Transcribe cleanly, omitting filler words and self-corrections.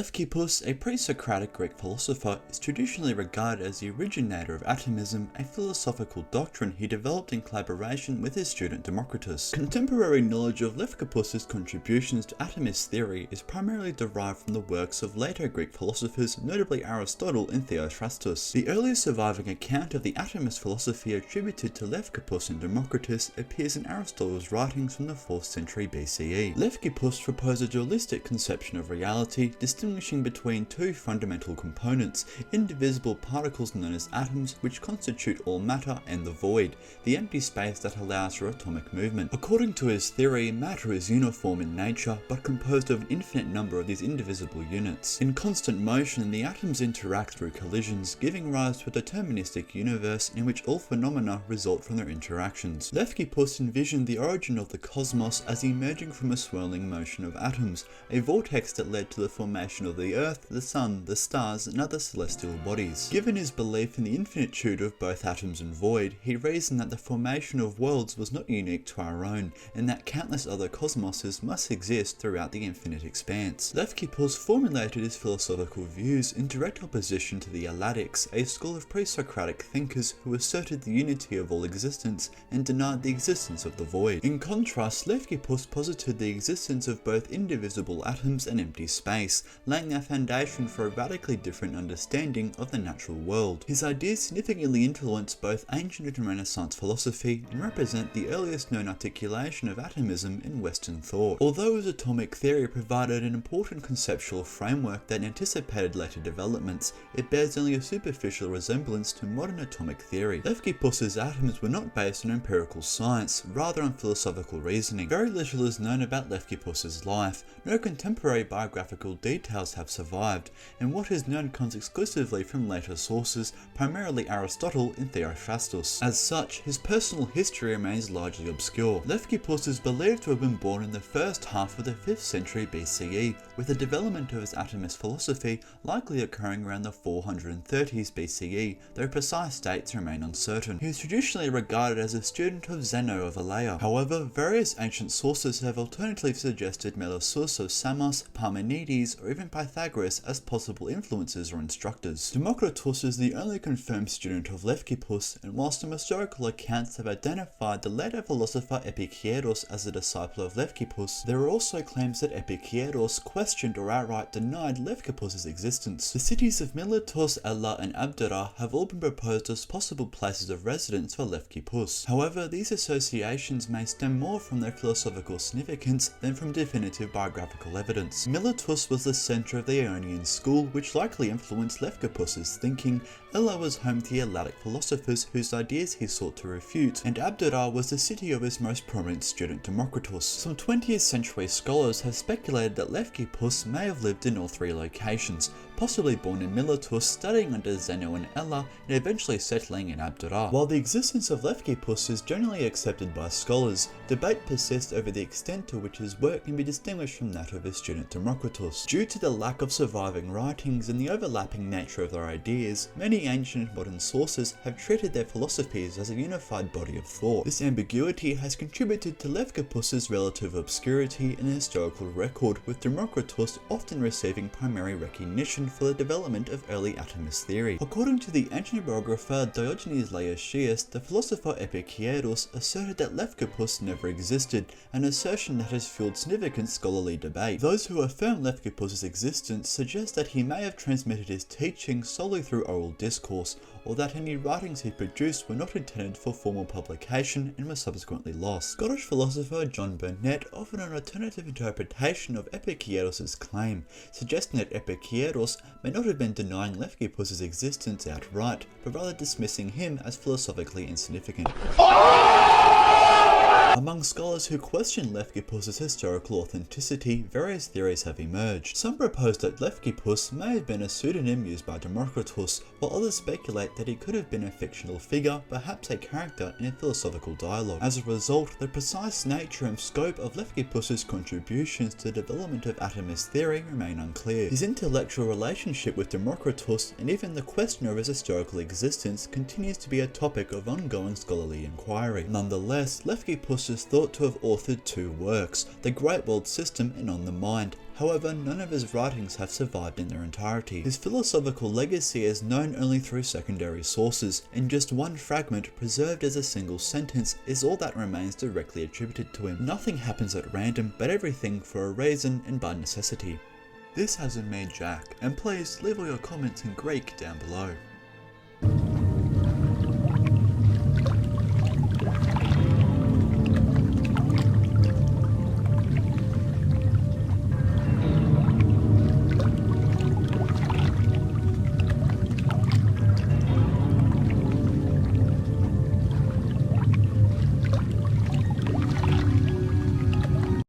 Leucippus, a pre-Socratic Greek philosopher, is traditionally regarded as the originator of atomism, a philosophical doctrine he developed in collaboration with his student Democritus. Contemporary knowledge of Leucippus's contributions to atomist theory is primarily derived from the works of later Greek philosophers, notably Aristotle and Theophrastus. The earliest surviving account of the atomist philosophy attributed to Leucippus and Democritus appears in Aristotle's writings from the 4th century BCE. Leucippus proposed a dualistic conception of reality, distinguishing between two fundamental components, indivisible particles known as atoms, which constitute all matter, and the void, the empty space that allows for atomic movement. According to his theory, matter is uniform in nature, but composed of an infinite number of these indivisible units. In constant motion, the atoms interact through collisions, giving rise to a deterministic universe in which all phenomena result from their interactions. Leucippus envisioned the origin of the cosmos as emerging from a swirling motion of atoms, a vortex that led to the formation of the Earth, the Sun, the stars, and other celestial bodies. Given his belief in the infinitude of both atoms and void, he reasoned that the formation of worlds was not unique to our own, and that countless other cosmoses must exist throughout the infinite expanse. Leucippus formulated his philosophical views in direct opposition to the Eleatics, a school of pre-Socratic thinkers who asserted the unity of all existence and denied the existence of the void. In contrast, Leucippus posited the existence of both indivisible atoms and empty space, laying a foundation for a radically different understanding of the natural world. His ideas significantly influenced both ancient and Renaissance philosophy and represent the earliest known articulation of atomism in Western thought. Although his atomic theory provided an important conceptual framework that anticipated later developments, it bears only a superficial resemblance to modern atomic theory. Leucippus's atoms were not based on empirical science, rather on philosophical reasoning. Very little is known about Leucippus's life. No contemporary biographical details have survived, and what is known comes exclusively from later sources, primarily Aristotle and Theophrastus. As such, his personal history remains largely obscure. Leucippus is believed to have been born in the first half of the 5th century BCE, with the development of his atomist philosophy likely occurring around the 430s BCE, though precise dates remain uncertain. He is traditionally regarded as a student of Zeno of Elea. However, various ancient sources have alternatively suggested Leucippus of Samos, Parmenides, or even Pythagoras as possible influences or instructors. Democritus is the only confirmed student of Leucippus, and whilst some historical accounts have identified the later philosopher Epicurus as a disciple of Leucippus, there are also claims that Epicurus questioned or outright denied Leucippus's existence. The cities of Miletus, Ella, and Abdera have all been proposed as possible places of residence for Leucippus. However, these associations may stem more from their philosophical significance than from definitive biographical evidence. Miletus was the centre of the Ionian school, which likely influenced Leucippus's thinking. Ella was home to the Eleatic philosophers whose ideas he sought to refute, and Abdera was the city of his most prominent student Democritus. Some 20th century scholars have speculated that Leucippus may have lived in all three locations, possibly born in Miletus, studying under Zeno and Ella, and eventually settling in Abdera. While the existence of Leucippus is generally accepted by scholars, debate persists over the extent to which his work can be distinguished from that of his student Democritus. Due to the lack of surviving writings and the overlapping nature of their ideas, many ancient and modern sources have treated their philosophies as a unified body of thought. This ambiguity has contributed to Leucippus's relative obscurity in the historical record, with Democritus often receiving primary recognition for the development of early atomist theory. According to the ancient biographer Diogenes Laertius, the philosopher Epicurus asserted that Leucippus never existed, an assertion that has fueled significant scholarly debate. Those who affirm Leucippus's existence suggest that he may have transmitted his teaching solely through oral discourse, or that any writings he produced were not intended for formal publication and were subsequently lost. Scottish philosopher John Burnet offered an alternative interpretation of Epicurus's claim, suggesting that Epicurus may not have been denying Leucippus's existence outright, but rather dismissing him as philosophically insignificant. Among scholars who question Leucippus's historical authenticity, various theories have emerged. Some propose that Leucippus may have been a pseudonym used by Democritus, while others speculate that he could have been a fictional figure, perhaps a character in a philosophical dialogue. As a result, the precise nature and scope of Leucippus's contributions to the development of atomist theory remain unclear. His intellectual relationship with Democritus, and even the question of his historical existence, continues to be a topic of ongoing scholarly inquiry. Nonetheless, Leucippus is thought to have authored two works, The Great World System and On the Mind. However, none of his writings have survived in their entirety. His philosophical legacy is known only through secondary sources, and just one fragment, preserved as a single sentence, is all that remains directly attributed to him. Nothing happens at random, but everything for a reason and by necessity. This has been me, Jack, and please leave all your comments in Greek down below.